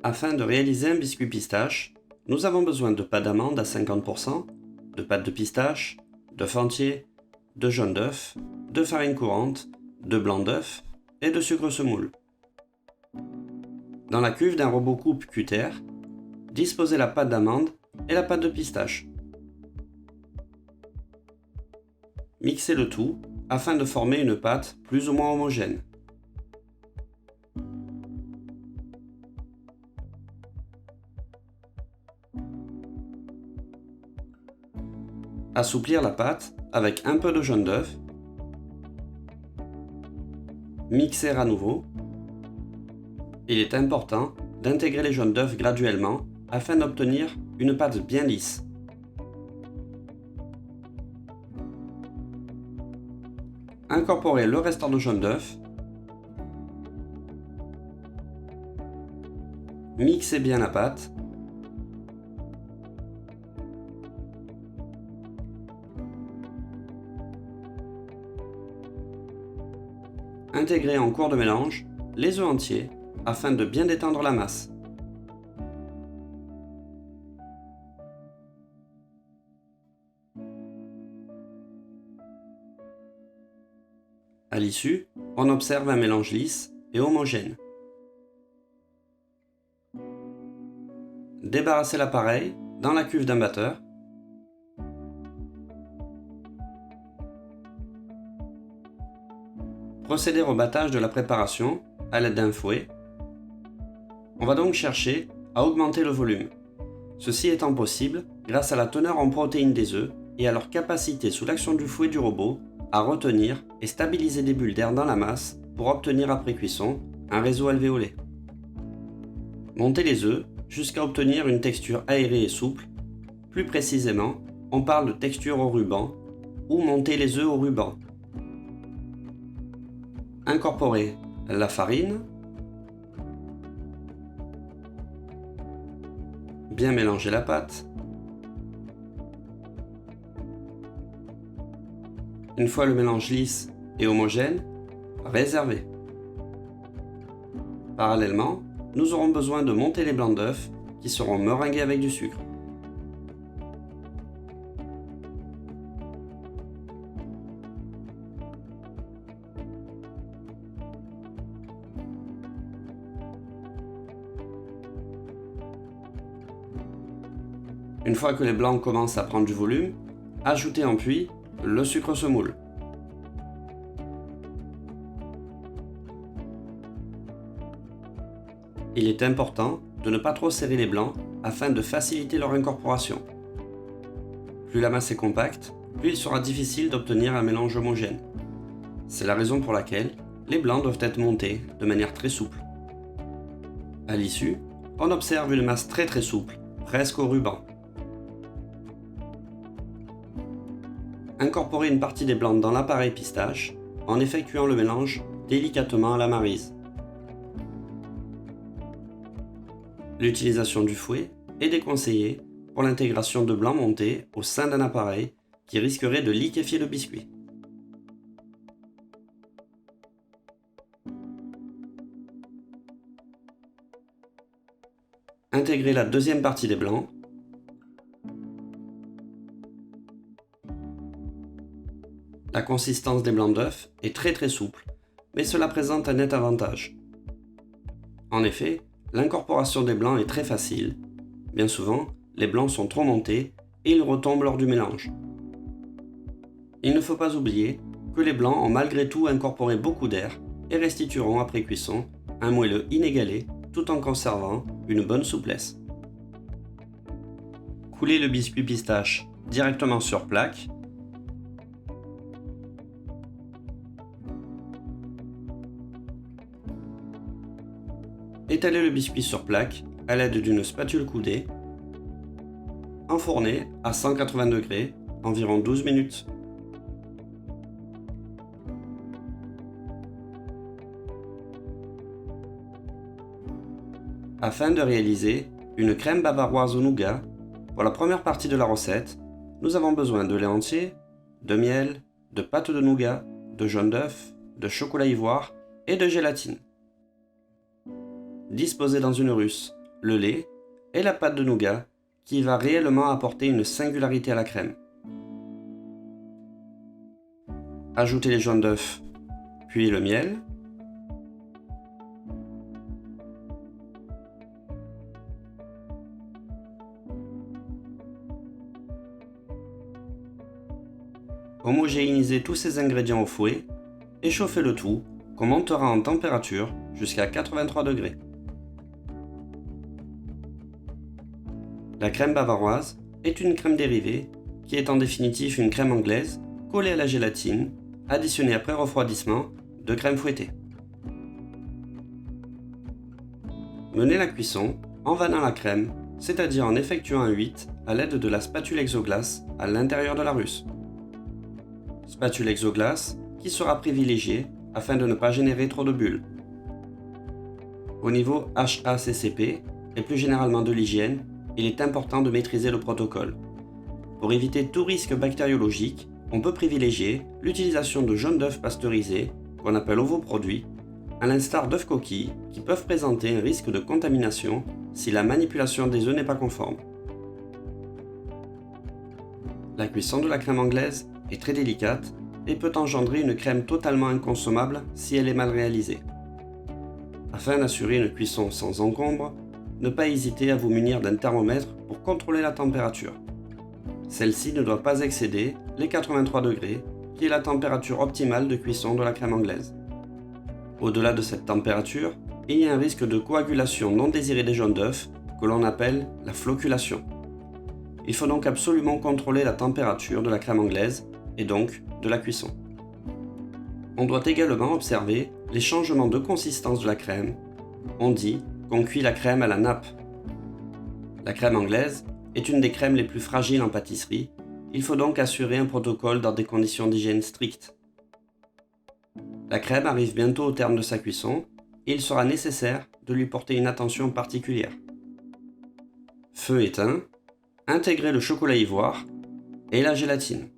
Afin de réaliser un biscuit pistache, nous avons besoin de pâte d'amande à 50%, de pâte de pistache, d'œuf entier, de jaune d'œuf, de farine courante, de blanc d'œuf et de sucre semoule. Dans la cuve d'un robot coupe cutter, disposez la pâte d'amande et la pâte de pistache. Mixez le tout afin de former une pâte plus ou moins homogène. Assouplir la pâte avec un peu de jaune d'œuf. Mixer à nouveau. Il est important d'intégrer les jaunes d'œuf graduellement afin d'obtenir une pâte bien lisse. Incorporez le restant de jaune d'œuf. Mixez bien la pâte. Intégrez en cours de mélange les œufs entiers afin de bien détendre la masse. À l'issue, on observe un mélange lisse et homogène. Débarrassez l'appareil dans la cuve d'un batteur. Procédez au battage de la préparation à l'aide d'un fouet. On va donc chercher à augmenter le volume. Ceci étant possible grâce à la teneur en protéines des œufs et à leur capacité sous l'action du fouet du robot à retenir et stabiliser des bulles d'air dans la masse pour obtenir après cuisson un réseau alvéolé. Montez les œufs jusqu'à obtenir une texture aérée et souple. Plus précisément, on parle de texture au ruban ou monter les œufs au ruban. Incorporez la farine. Bien mélanger la pâte. Une fois le mélange lisse et homogène, réservez. Parallèlement, nous aurons besoin de monter les blancs d'œufs qui seront meringués avec du sucre. Une fois que les blancs commencent à prendre du volume, ajoutez en puits le sucre semoule. Il est important de ne pas trop serrer les blancs afin de faciliter leur incorporation. Plus la masse est compacte, plus il sera difficile d'obtenir un mélange homogène. C'est la raison pour laquelle les blancs doivent être montés de manière très souple. À l'issue, on observe une masse très souple, presque au ruban. Incorporez une partie des blancs dans l'appareil pistache en effectuant le mélange délicatement à la maryse. L'utilisation du fouet est déconseillée pour l'intégration de blancs montés au sein d'un appareil qui risquerait de liquéfier le biscuit. Intégrez la deuxième partie des blancs. La consistance des blancs d'œufs est très souple, mais cela présente un net avantage. En effet, l'incorporation des blancs est très facile. Bien souvent, les blancs sont trop montés et ils retombent lors du mélange. Il ne faut pas oublier que les blancs ont malgré tout incorporé beaucoup d'air et restitueront après cuisson un moelleux inégalé tout en conservant une bonne souplesse. Coulez le biscuit pistache directement sur plaque. Étalez le biscuit sur plaque à l'aide d'une spatule coudée. Enfournez à 180 degrés environ 12 minutes. Afin de réaliser une crème bavaroise au nougat, pour la première partie de la recette, nous avons besoin de lait entier, de miel, de pâte de nougat, de jaune d'œuf, de chocolat ivoire et de gélatine. Disposez dans une russe le lait et la pâte de nougat qui va réellement apporter une singularité à la crème. Ajoutez les jaunes d'œufs, puis le miel. Homogénéisez tous ces ingrédients au fouet et chauffez le tout qu'on montera en température jusqu'à 83 degrés. La crème bavaroise est une crème dérivée qui est en définitive une crème anglaise collée à la gélatine, additionnée après refroidissement de crème fouettée. Menez la cuisson en vannant la crème, c'est-à-dire en effectuant un 8 à l'aide de la spatule exoglace à l'intérieur de la russe. Spatule exoglace qui sera privilégiée afin de ne pas générer trop de bulles. Au niveau HACCP et plus généralement de l'hygiène, il est important de maîtriser le protocole. Pour éviter tout risque bactériologique, on peut privilégier l'utilisation de jaunes d'œufs pasteurisés, qu'on appelle ovoproduits, à l'instar d'œufs coquilles qui peuvent présenter un risque de contamination si la manipulation des œufs n'est pas conforme. La cuisson de la crème anglaise est très délicate et peut engendrer une crème totalement inconsommable si elle est mal réalisée. Afin d'assurer une cuisson sans encombre, ne pas hésiter à vous munir d'un thermomètre pour contrôler la température. Celle-ci ne doit pas excéder les 83 degrés, qui est la température optimale de cuisson de la crème anglaise. Au-delà de cette température, il y a un risque de coagulation non désirée des jaunes d'œufs, que l'on appelle la flocculation. Il faut donc absolument contrôler la température de la crème anglaise, et donc de la cuisson. On doit également observer les changements de consistance de la crème. On dit qu'on cuit la crème à la nappe. La crème anglaise est une des crèmes les plus fragiles en pâtisserie, il faut donc assurer un protocole dans des conditions d'hygiène strictes. La crème arrive bientôt au terme de sa cuisson et il sera nécessaire de lui porter une attention particulière. Feu éteint, intégrez le chocolat ivoire et la gélatine.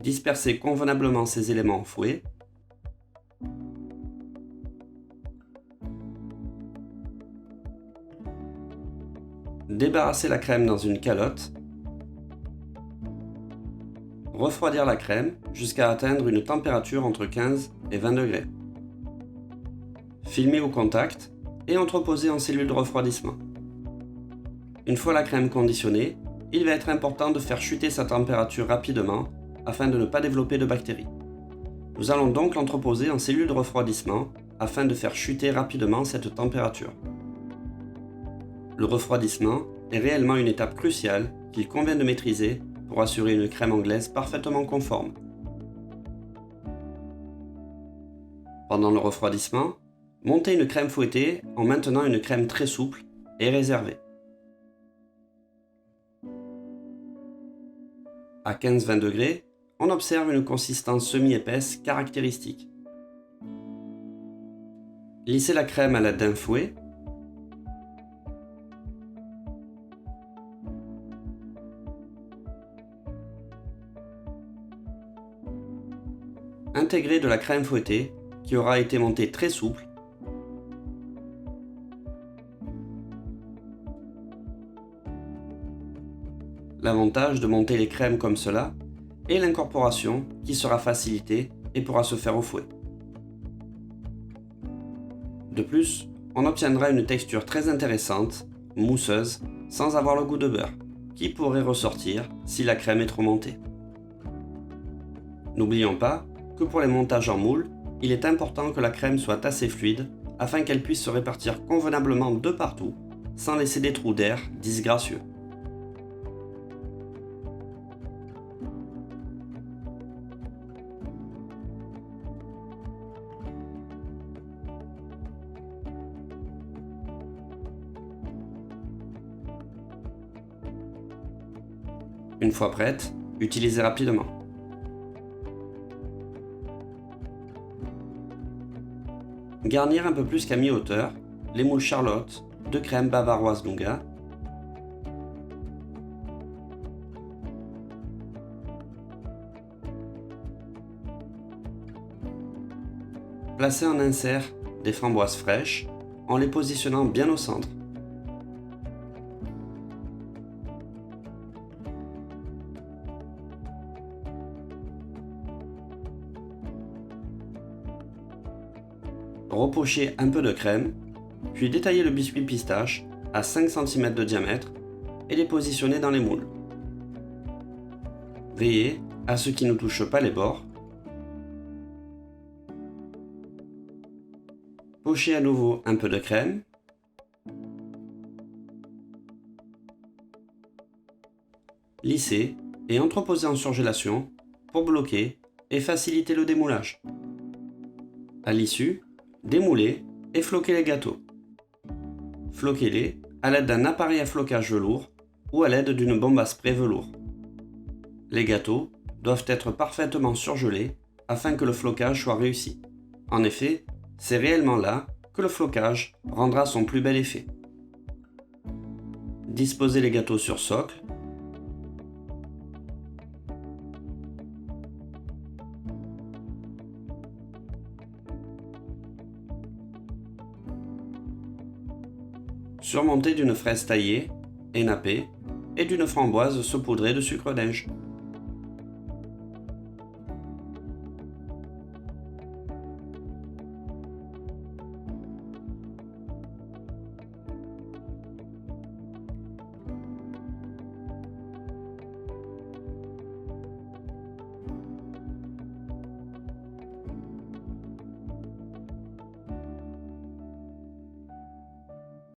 Dispersez convenablement ces éléments au fouet. Débarrassez la crème dans une calotte. Refroidir la crème jusqu'à atteindre une température entre 15 et 20 degrés. Filmer au contact et entreposer en cellule de refroidissement. Une fois la crème conditionnée, il va être important de faire chuter sa température rapidement afin de ne pas développer de bactéries. Nous allons donc l'entreposer en cellule de refroidissement afin de faire chuter rapidement cette température. Le refroidissement est réellement une étape cruciale qu'il convient de maîtriser pour assurer une crème anglaise parfaitement conforme. Pendant le refroidissement, montez une crème fouettée en maintenant une crème très souple et réservée. À 15-20 degrés, on observe une consistance semi-épaisse caractéristique. Lissez la crème à l'aide d'un fouet. Intégrez de la crème fouettée qui aura été montée très souple. L'avantage de monter les crèmes comme cela est l'incorporation qui sera facilitée et pourra se faire au fouet. De plus, on obtiendra une texture très intéressante, mousseuse, sans avoir le goût de beurre, qui pourrait ressortir si la crème est trop montée. N'oublions pas que pour les montages en moule, il est important que la crème soit assez fluide afin qu'elle puisse se répartir convenablement de partout, sans laisser des trous d'air disgracieux. Une fois prête, utilisez rapidement. Garnir un peu plus qu'à mi-hauteur les moules Charlotte de crème bavaroise nougat. Placez en insert des framboises fraîches en les positionnant bien au centre. Repochez un peu de crème, puis détaillez le biscuit pistache à 5 cm de diamètre et les positionnez dans les moules. Veillez à ce qu'ils ne touchent pas les bords. Pochez à nouveau un peu de crème. Lissez et entreposez en surgélation pour bloquer et faciliter le démoulage. À l'issue, démoulez et floquez les gâteaux. Floquez-les à l'aide d'un appareil à flocage velours ou à l'aide d'une bombe à spray velours. Les gâteaux doivent être parfaitement surgelés afin que le flocage soit réussi. En effet, c'est réellement là que le flocage rendra son plus bel effet. Disposez les gâteaux sur socle. Surmontez d'une fraise taillée et nappée et d'une framboise saupoudrée de sucre d'orge.